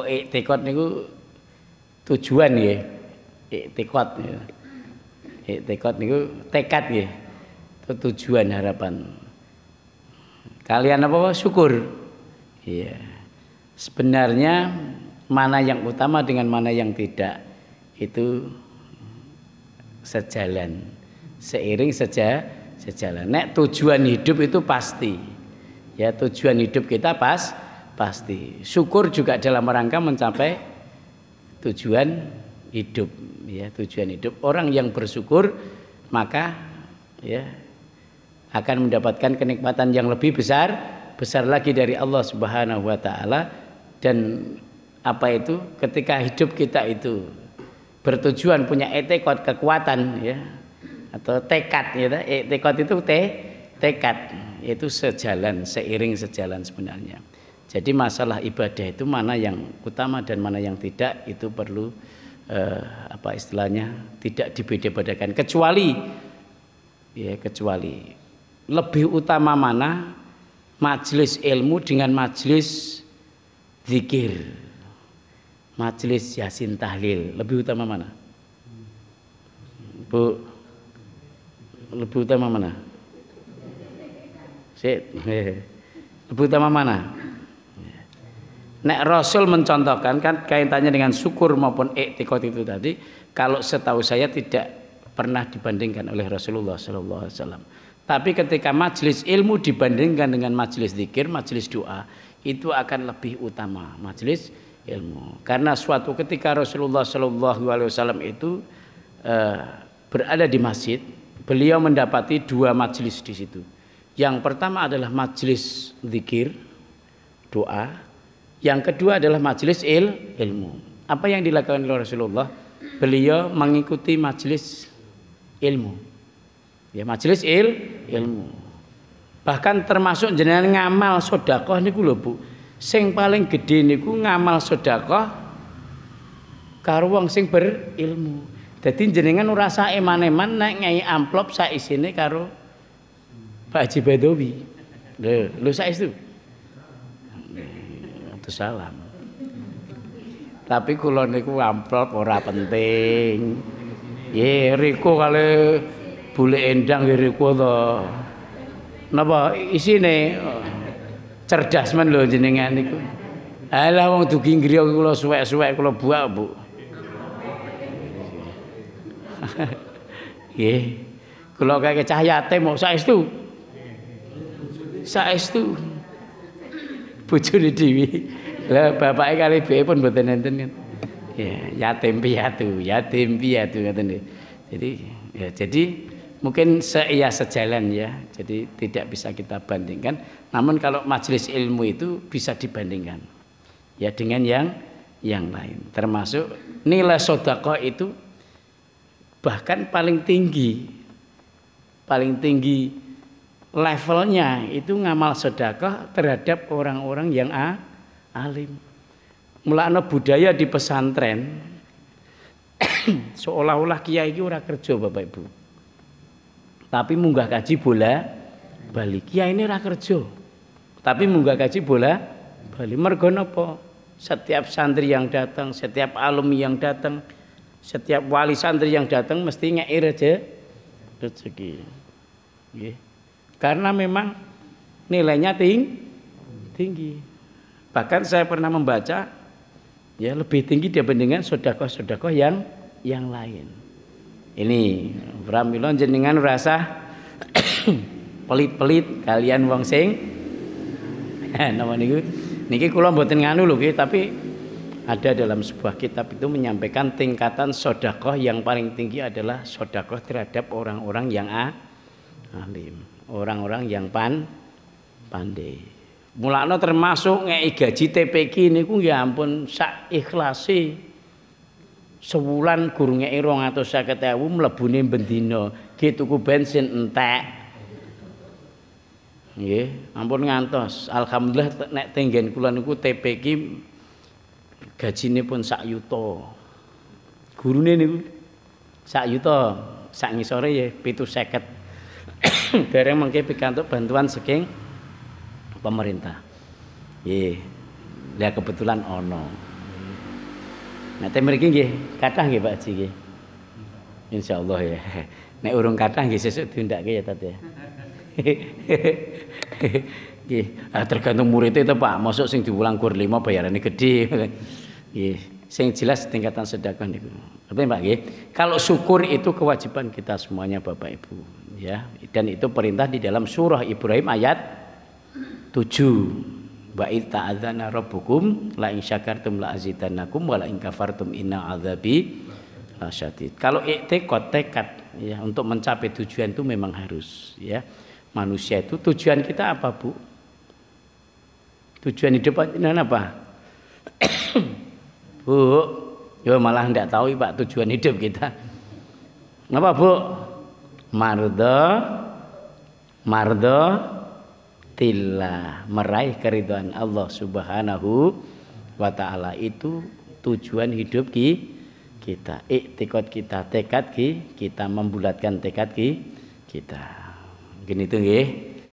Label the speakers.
Speaker 1: iktikad niku tujuan nggih. Iktikad ya. Iktikad niku tekad nggih. Tujuan harapan. Kalian apa? Syukur. Iya. Sebenarnya mana yang utama dengan mana yang tidak itu sejalan, seiring sejalan. Nek tujuan hidup itu pasti, ya tujuan hidup kita pasti. Syukur juga dalam rangka mencapai tujuan hidup, ya tujuan hidup. Orang yang bersyukur maka ya akan mendapatkan kenikmatan yang lebih besar lagi dari Allah Subhanahu Wa Taala. Dan apa itu? Ketika hidup kita itu bertujuan punya etikot kekuatan ya atau tekad ya, etikot itu tekad itu sejalan, seiring sejalan sebenarnya. Jadi masalah ibadah itu mana yang utama dan mana yang tidak itu perlu apa istilahnya tidak dibeda-bedakan, kecuali lebih utama mana majelis ilmu dengan majelis zikir, majelis yasin tahlil, lebih utama mana? Bu, lebih utama mana? Lebih utama mana? Nek Rasul mencontohkan kan kaitannya dengan syukur maupun iktikad itu tadi, kalau setahu saya tidak pernah dibandingkan oleh Rasulullah Sallallahu Alaihi Wasallam. Tapi ketika majelis ilmu dibandingkan dengan majelis zikir, majelis doa, itu akan lebih utama majelis ilmu. Karena suatu ketika Rasulullah Sallallahu Alaihi Wasallam itu berada di masjid, beliau mendapati dua majelis di situ. Yang pertama adalah majelis zikir, doa. Yang kedua adalah majelis ilmu. Apa yang dilakukan oleh Rasulullah? Beliau mengikuti majelis ilmu. Ya, majelis ilmu. Bahkan termasuk jenengan ngamal sedekah niku lho Bu. Sing paling gede niku ngamal sedekah karo wong sing berilmu. Dadi jenengan ora sak eman-eman nek ngei amplop sak isine karo Pak Haji Badawi. Lho saestu. Salam. Tapi kula niku amplop ora penting. Nggih, riko kali bule endang riko to. Napa isine cerdas men lho jenengan niku. Alah wong dugi griya kula suwek-suwek kula buak, Bu. Nggih. Kula kaya cah yatim kok saestu. Saestu. Bojone dhewe. Lah bapake kali biye pun mboten enten kan. Ya, yatim piatu ngoten nggih. Jadi mungkin sejalan ya. Jadi tidak bisa kita bandingkan. Namun kalau majelis ilmu itu bisa dibandingkan. Ya dengan yang lain. Termasuk nilai sedekah itu bahkan paling tinggi levelnya itu ngamal sedekah terhadap orang-orang yang alim. Mulane budaya di pesantren seolah-olah kiai iki ora kerja Bapak Ibu. Tapi munggah kaji balik. Kiai ini ora kerja. Tapi munggah kaji balik. Mergo napa? Setiap santri yang datang, setiap alumni yang datang, setiap wali santri yang datang mesti ngeki rezeki. Nggih. Karena memang nilainya tinggi. Bahkan saya pernah membaca ya lebih tinggi dibandingkan sedekah-sedekah yang lain. Ini pramila jenengan rasa pelit-pelit kalian wong sing nama niku niki kula mboten nganu lho nggih, tapi ada dalam sebuah kitab itu menyampaikan tingkatan sedekah yang paling tinggi adalah sedekah terhadap orang-orang yang alim. Orang-orang yang pandai. Mulane termasuk ngeki gaji TPQ niku ya ampun sak ikhlase. Sewulan gur ngeki 250.000 mlebune bendina, ki tuku bensin entek. Nggih, ampun ngantos. Alhamdulillah nek tenggen kula niku TPQ gajine pun 1 yuta. Gurune niku 1 yuta, sak ngisore ya 750. Dereng mengke pikantuk bantuan saking pemerintah. Nggih. Lah kebetulan ono. Nek mriki nggih kathah nggih Pak Haji nggih. Insyaallah ya. Nek urung kathah nggih sesuk diundake ya Tat ya. Nggih, tergantung muridnya itu Pak. Mosok sing diulang kur 5 bayarannya gede. Nggih, sing jelas tingkatan sedekah niku. Apa Pak nggih? Kalau syukur itu kewajiban kita semuanya Bapak Ibu, ya. Dan itu perintah di dalam surah Ibrahim ayat 7. Wa id ta'adzana rabbukum la in syakartum la azidannakum wa la in kafartum inna adzabi lasyadid. Kalau i'tiqad tekad ya untuk mencapai tujuan itu memang harus ya. Manusia itu tujuan kita apa, Bu? Tujuan hidup apa? Bu, yo malah ndak tahu Pak tujuan hidup kita. Napa, Bu? Mardo tillah, meraih keridhaan Allah Subhanahu wa taala itu tujuan hidup kita. Iktikad kita, tekad kita membulatkan tekad kita. Gini itu nggih.